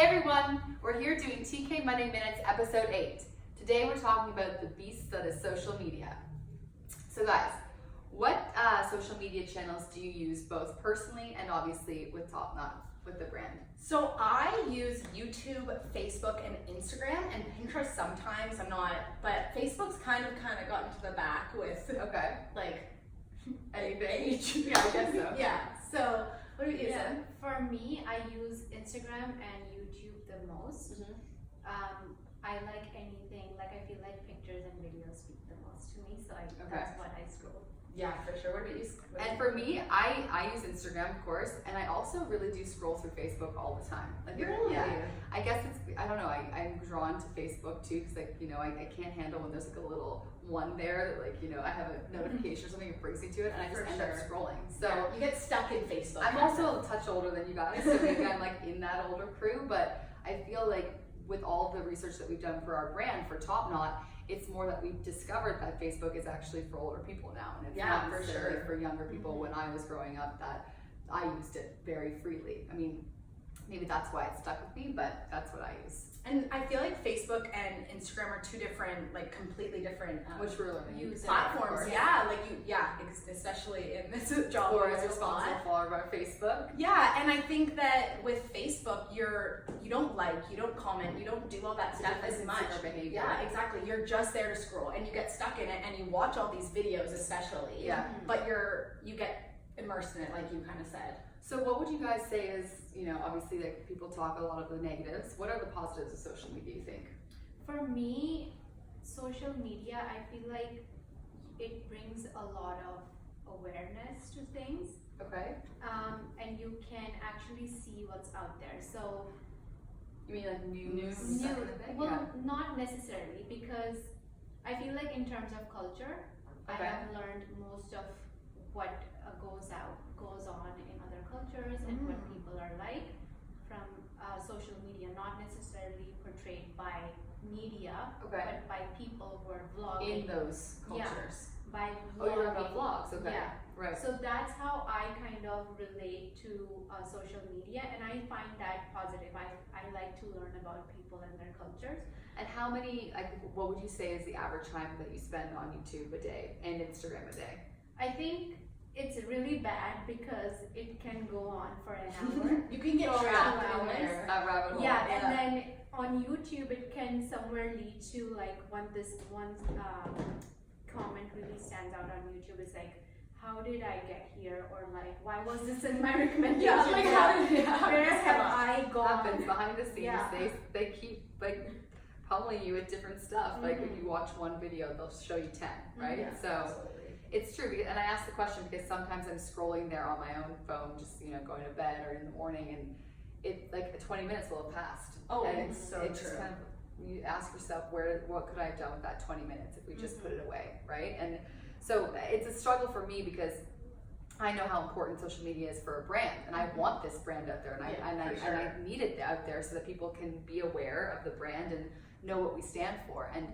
Hey everyone, we're here doing TK Monday Minutes episode 8. Today we're talking about the beast that is social media. So guys, what social media channels do you use both personally and obviously with Top Knot, with the brand? So I use YouTube, Facebook, and Instagram, and Pinterest sometimes. I'm not, but Facebook's kind of gotten to the back with like anything. Yeah, I guess so. Yeah. So what do you use? Yeah, for me, I use Instagram and YouTube the most. I like anything, like I feel like pictures and videos speak the most to me, so that's what I scroll. Yeah, for sure. What do you use? And for me, I use Instagram, of course, and I also really do scroll through Facebook all the time. Like, really? Yeah. I guess it's, I don't know, I'm drawn to Facebook too, because like, you know, I can't handle when there's like a little one there that like, you know, I have a notification or something, it brings me to it, and I just end up scrolling. So yeah, you get stuck in Facebook. I'm also a touch older than you guys, so maybe I'm like in that older crew, but I feel like with all the research that we've done for our brand, for Top Knot, it's more that we've discovered that Facebook is actually for older people now, and it's not necessarily for younger people. When I was growing up, that I used it very freely. I mean, maybe that's why it stuck with me, but that's what I use. And I feel like Facebook and Instagram are two different, like completely different which we're learning platforms. Yeah, like especially in this job or as responsible for our Facebook. Yeah, and I think that with Facebook, you don't like, you don't comment, you don't do all that stuff as much. Behavior. Yeah, exactly. You're just there to scroll, and you get stuck in it, and you watch all these videos, especially. Yeah. But you get immersed in it, like you kind of said. So what would you guys say is, you know, obviously like people talk a lot of the negatives. What are the positives of social media, you think? For me, social media, I feel like it brings a lot of awareness to things. Okay. And you can actually see what's out there. So you mean like new news? Well, not necessarily, because I feel like in terms of culture, I have learned most of what goes on in other cultures and what people are like from social media, not necessarily portrayed by media, but by people who are vlogging in those cultures. Yeah, by vlogging. Oh, you're about vlogs, okay. Yeah. Right. So that's how I kind of relate to social media, and I find that positive. I like to learn about people and their cultures. And how many, like, what would you say is the average time that you spend on YouTube a day and Instagram a day? I think it's really bad because it can go on for an hour. You can get trapped in there. That rabbit hole. Yeah, and then on YouTube it can somewhere lead to like one comment really stands out on YouTube is like, how did I get here? Or like, why was this in my recommendation? Yeah, like where have I gone? Happens behind the scenes. Yeah. They keep like pummeling you with different stuff. Like if you watch one video, they'll show you 10, right? Yeah, so absolutely. It's true, and I ask the question because sometimes I'm scrolling there on my own phone, just going to bed or in the morning, and it like 20 minutes will have passed. Oh, and it's so it's true. Just kind of, you ask yourself, what could I have done with that 20 minutes if we just put it away, right? And so it's a struggle for me because I know how important social media is for a brand, and I want this brand out there, and I need it out there so that people can be aware of the brand and know what we stand for, and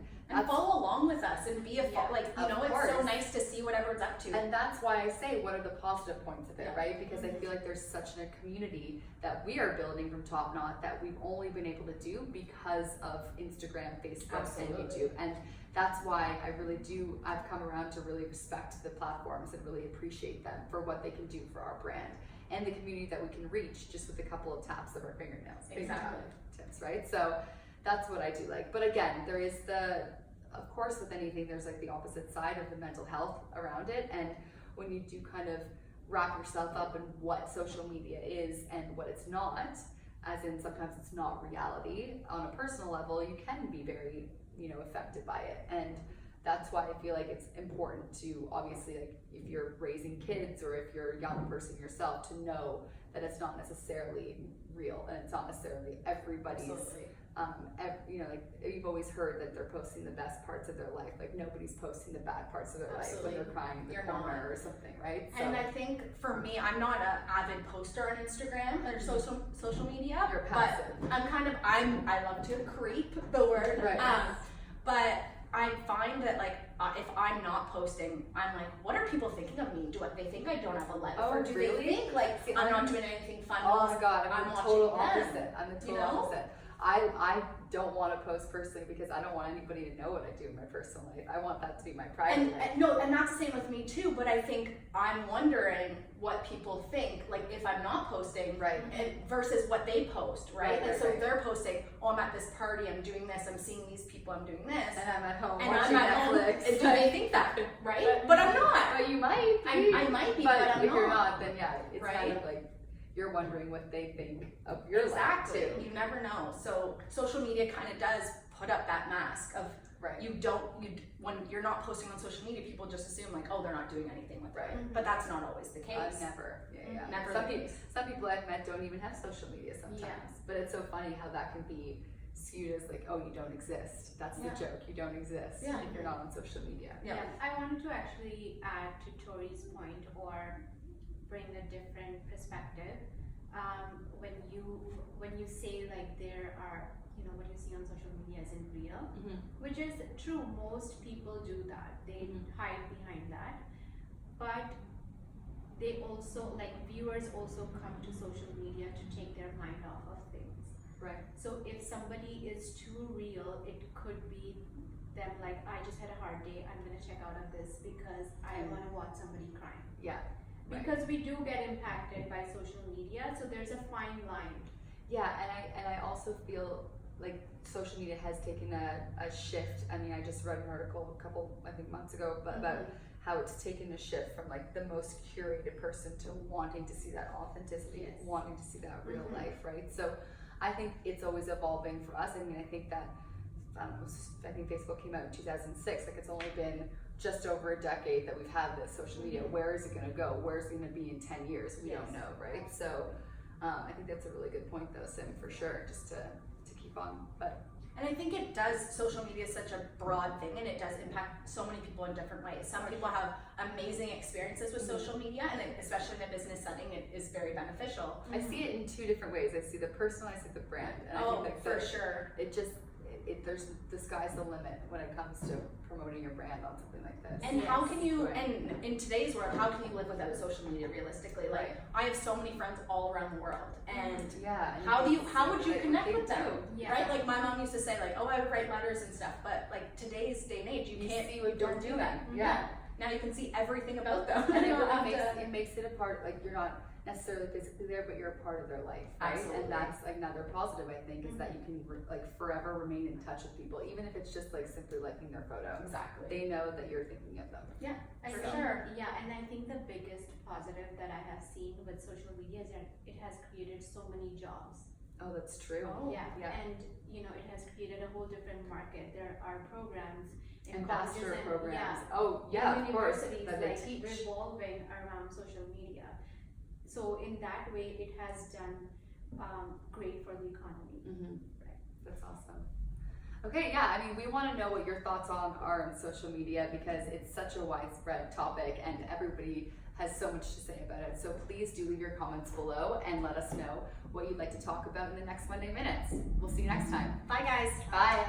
follow along with us and be it's so nice to see what everyone's up to. And that's why I say, what are the positive points of it, right? Because I feel like there's such a community that we are building from Top Knot that we've only been able to do because of Instagram, Facebook, and YouTube. And that's why I've come around to really respect the platforms and really appreciate them for what they can do for our brand and the community that we can reach just with a couple of taps of our fingernails. Exactly. Tips, right? So that's what I do like. But again, there is of course with anything, there's like the opposite side of the mental health around it. And when you do kind of wrap yourself up in what social media is and what it's not, as in sometimes it's not reality, on a personal level, you can be very, affected by it. And that's why I feel like it's important to obviously, like if you're raising kids or if you're a young person yourself, to know that it's not necessarily real and it's not necessarily everybody's like you've always heard that they're posting the best parts of their life. Like nobody's posting the bad parts of their life when they're crying in the corner or something, right? And I think for me, I'm not an avid poster on Instagram or social media. You're passive. But I love to creep the word. Right. But I find that like if I'm not posting, I'm like, what are people thinking of me? Do they think I don't have a life? Oh, or do really? they think like I'm not doing anything fun? Oh my god, I'm the total watching them, opposite. I'm the total you know? opposite. I don't want to post personally because I don't want anybody to know what I do in my personal life. I want that to be my private life. And that's the same with me too, but I think I'm wondering what people think, like if I'm not posting, Right. versus what they post, right? Right, Like so right. they're posting, oh, I'm at this party, I'm doing this, I'm seeing these people, I'm doing this. And I'm at home And watching I'm at home, Netflix. and do they think that, right? But I'm not. But you might be. I might be, but but I'm if you're not. not, then yeah, it's Right? kind of like you're wondering what they think of your Exactly. life too. You never know. So social media kind of does put up that mask of Right. when you're not posting on social media, people just assume like, oh, they're not doing anything with Right. it. But that's not always the case. Never. Yeah. Never Some the people, case. some people I've met don't even have social media sometimes. Yeah. But it's so funny how that can be skewed as like, oh, you don't exist. That's the Yeah. joke. You don't exist Yeah. if you're not on social media. Yeah. I wanted to actually add to Tori's point or bring a different perspective. When you say like there are, what you see on social media isn't real, which is true. Most people do that. They hide behind that, but they also, like, viewers also come to social media to take their mind off of things. Right. So if somebody is too real, it could be them like, I just had a hard day, I'm gonna check out of this because I wanna watch somebody crying. Yeah. Right. Because we do get impacted by social media, so there's a fine line. Yeah, and I also feel like social media has taken a shift. I mean, I just read an article a couple, I think, months ago about how it's taken a shift from like the most curated person to wanting to see that authenticity, Yes. wanting to see that real life, right? So I think it's always evolving for us. I mean, I think that, I think Facebook came out in 2006, like it's only been just over a decade that we've had this social media. Where is it gonna go? Where's it gonna be in 10 years? We don't know, right? So I think that's a really good point though, Sim, for sure, just to keep on, but. And I think it does, social media is such a broad thing and it does impact so many people in different ways. Some people have amazing experiences with social media and especially in a business setting, it is very beneficial. I see it in two different ways. I see the personal, I see the brand. And I think that for sure. There's the sky's the limit when it comes to promoting your brand on something like this. And how can you, and in today's world, how can you live without social media realistically? Like, Right. I have so many friends all around the world and yeah, and how would you like, connect they with them? do. Yeah. Right? Like my mom used to say like, oh, I would write letters and stuff, but like today's day and age, you can't see what don't they're do that. doing. Yeah. Now you can see everything about them. And it You don't really have to- it makes it a part, like you're not necessarily physically there, but you're a part of their life, right? Absolutely. And that's another positive, I think, is that you can like forever remain in touch with people, even if it's just like simply liking their photo. Exactly. They know that you're thinking of them. Yeah, I for think- sure. Yeah, and I think the biggest positive that I have seen with social media is that it has created so many jobs. Oh, that's true. Oh, yeah. yeah. And it has created a whole different market. There are programs in Ambassador colleges and programs. Oh, yeah, and of course. universities That they like teach. revolving around social media. So in that way, it has done great for the economy. Right. That's awesome. Okay, yeah, I mean, we want to know what your thoughts are on social media because it's such a widespread topic and everybody has so much to say about it. So please do leave your comments below and let us know what you'd like to talk about in the next Monday Minutes. We'll see you next time. Bye guys. Bye.